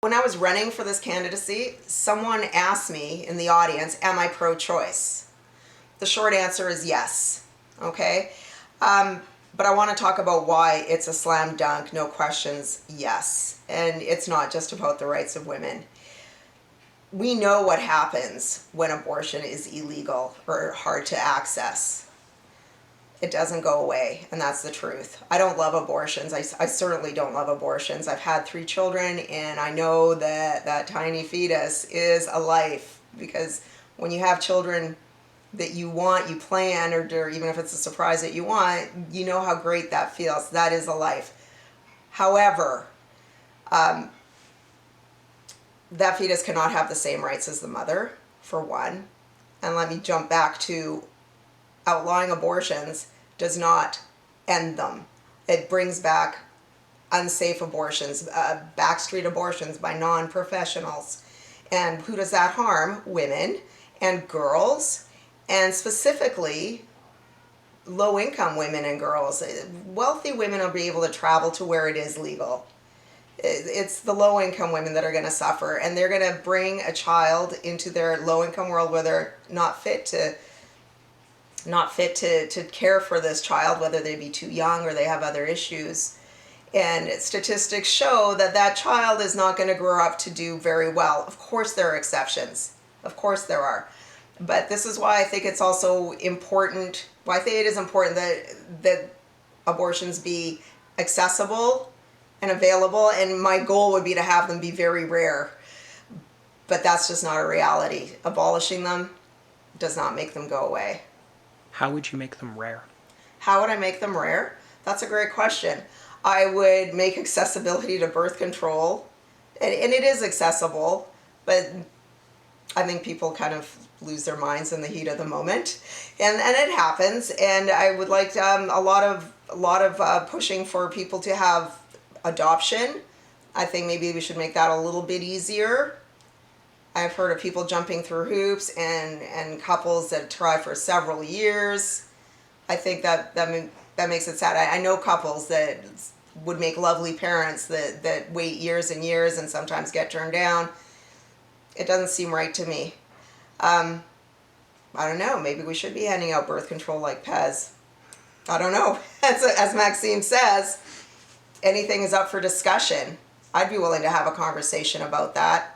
When I was running for this candidacy, someone asked me in the audience, am I pro-choice? The short answer is yes, okay? But I want to talk about why it's a slam dunk, no questions, yes. And it's not just about the rights of women. We know what happens when abortion is illegal or hard to access. It doesn't go away, and that's the truth. I don't love abortions. I certainly don't love abortions. I've had 3 children, and I know that that tiny fetus is a life, because when you have children that you want, you plan, or even if it's a surprise that you want, you know how great that feels. That is a life. However, that fetus cannot have the same rights as the mother, for one. And let me jump back to outlawing abortions does not end them. It brings back unsafe abortions, backstreet abortions by non-professionals. And who does that harm? Women and girls, and specifically low-income women and girls. Wealthy women will be able to travel to where it is legal. It's the low-income women that are going to suffer, and they're going to bring a child into their low-income world where they're not fit to care for this child, whether they be too young or they have other issues. And statistics show that that child is not going to grow up to do very well. Of course there are exceptions. Of course there are. But this is why I think it's also important, why I think it is important that abortions be accessible and available, and my goal would be to have them be very rare. But that's just not a reality. Abolishing them does not make them go away. How would you make them rare? How would I make them rare? That's a great question. I would make accessibility to birth control, and it is accessible, but I think people kind of lose their minds in the heat of the moment, and it happens. And I would like a lot of pushing for people to have adoption. I think maybe we should make that a little bit easier. I've heard of people jumping through hoops and couples that try for several years. I think that makes it sad. I know couples that would make lovely parents that wait years and years and sometimes get turned down. It doesn't seem right to me. I don't know, maybe we should be handing out birth control like Pez. I don't know. As Maxime says, anything is up for discussion. I'd be willing to have a conversation about that.